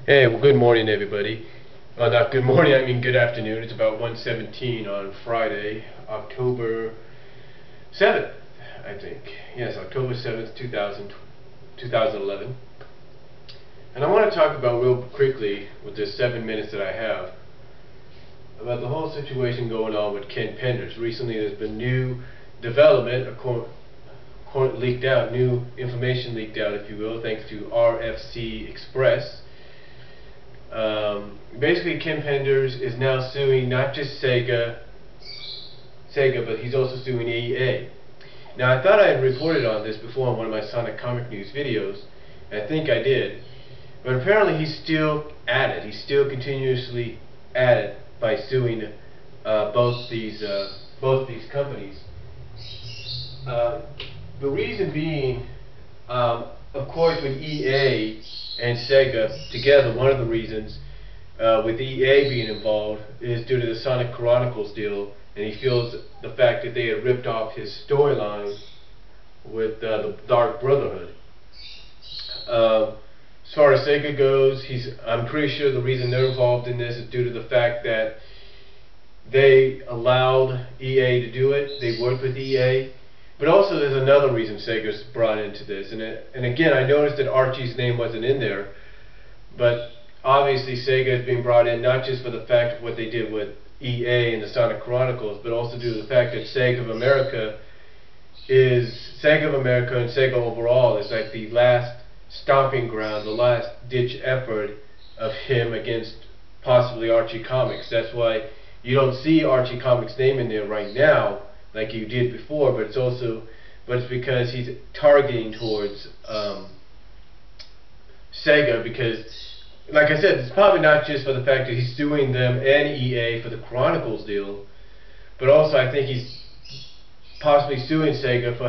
Hey, well, good morning, everybody. Not good morning, I mean good afternoon. It's about 1:17 on Friday, October 7th, I think. Yes, October 7th, 2011. And I want to talk about real quickly, with the 7 minutes that I have, about the whole situation going on with Ken Penders. Recently, there's been new development, leaked out, new information leaked out, if you will, thanks to RFC Express. Basically, Ken Penders is now suing not just Sega, but he's also suing EA. Now, I thought I had reported on this before on one of my Sonic Comic News videos, and I think I did. But apparently, he's still at it. He's still continuously at it by suing both these companies. The reason being, of course, with EA and Sega together, one of the reasons with EA being involved is due to the Sonic Chronicles deal, and he feels the fact that they had ripped off his storyline with the Dark Brotherhood. As far as Sega goes, I'm pretty sure the reason they're involved in this is due to the fact that they allowed EA to do it. They worked with EA. But also there's another reason Sega's brought into this, and again, I noticed that Archie's name wasn't in there, but obviously Sega has been brought in not just for the fact of what they did with EA and the Sonic Chronicles, but also due to the fact that Sega of America and Sega overall is like the last stomping ground, the last ditch effort of him against possibly Archie Comics. That's why you don't see Archie Comics' name in there right now like you did before, but it's because he's targeting towards Sega, because, like I said, it's probably not just for the fact that he's suing them and EA for the Chronicles deal, but also I think he's possibly suing Sega for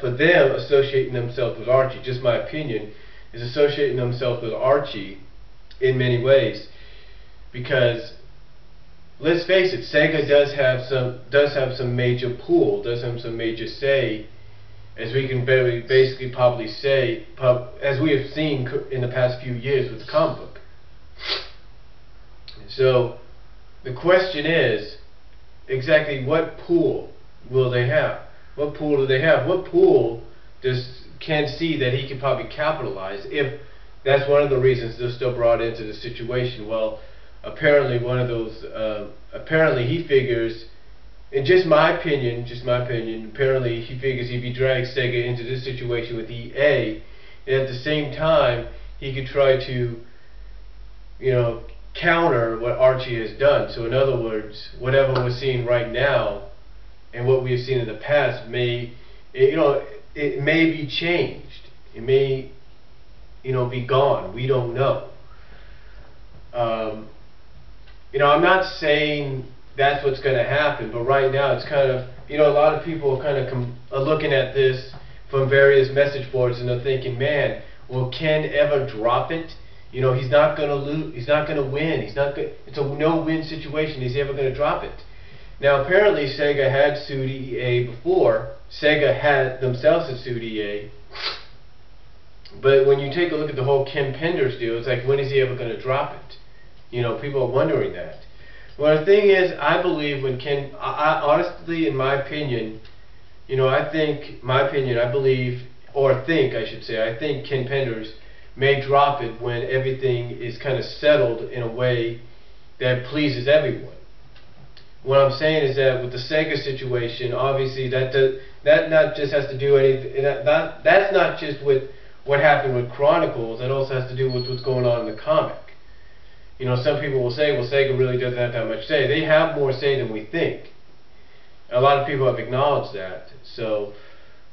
them associating themselves with Archie. Just my opinion, is associating themselves with Archie in many ways, because let's face it, Sega does have some major pull, does have some major say, as we can basically probably say, as we have seen in the past few years with the comic book. So the question is, exactly what pull will they have? What pull do they have? What pull does Ken see that he could probably capitalize, if that's one of the reasons they're still brought into the situation? Well, apparently apparently he figures, in just my opinion, apparently he figures if he drags Sega into this situation with EA, and at the same time he could try to, counter what Archie has done. So in other words, whatever we're seeing right now and what we've seen in the past it may be changed. It may, be gone. We don't know. I'm not saying that's what's going to happen, but right now it's kind of, a lot of people are looking at this from various message boards, and they're thinking, man, will Ken ever drop it? He's not going to lose, he's not going to win, it's a no-win situation, is he ever going to drop it? Now apparently Sega had sued EA before. Sega had themselves sued EA, but when you take a look at the whole Ken Penders deal, it's like, when is he ever going to drop it? People are wondering that. Well, the thing is, I believe when I honestly, in my opinion, I think Ken Penders may drop it when everything is kind of settled in a way that pleases everyone. What I'm saying is that with the Sega situation, obviously that not just has to do anything. That's not just with what happened with Chronicles. That also has to do with what's going on in the comic. Some people will say, well, Sega really doesn't have that much say. They have more say than we think. A lot of people have acknowledged that. So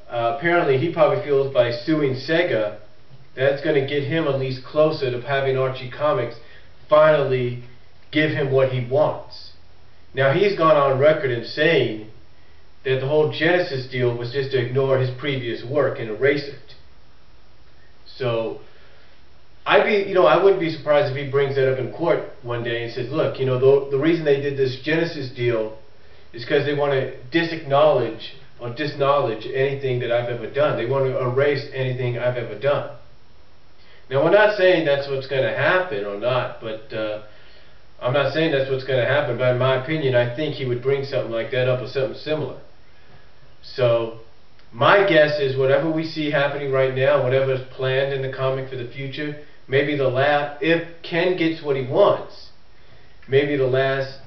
apparently he probably feels by suing Sega, that's going to get him at least closer to having Archie Comics finally give him what he wants. Now he's gone on record in saying that the whole Genesis deal was just to ignore his previous work and erase it. So I wouldn't be surprised if he brings that up in court one day and says, look, the reason they did this Genesis deal is because they want to disacknowledge or disknowledge anything that I've ever done. They want to erase anything I've ever done. Now, we're not saying that's what's going to happen or not, but I'm not saying that's what's going to happen, but in my opinion, I think he would bring something like that up or something similar. So, my guess is whatever we see happening right now, whatever is planned in the comic for the future, maybe the last, if Ken gets what he wants, maybe the last,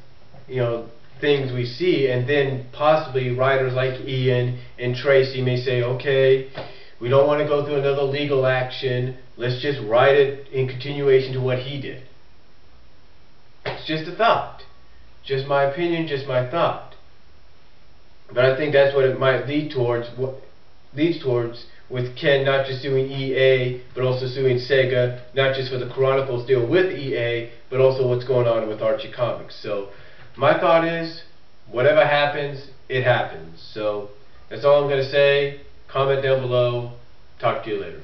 things we see, and then possibly writers like Ian and Tracy may say, okay, we don't want to go through another legal action, let's just write it in continuation to what he did. It's just a thought. Just my opinion, just my thought. But I think that's what it might lead towards, with Ken not just suing EA, but also suing Sega, not just for the Chronicles deal with EA, but also what's going on with Archie Comics. So, my thought is, whatever happens, it happens. So, that's all I'm going to say. Comment down below. Talk to you later.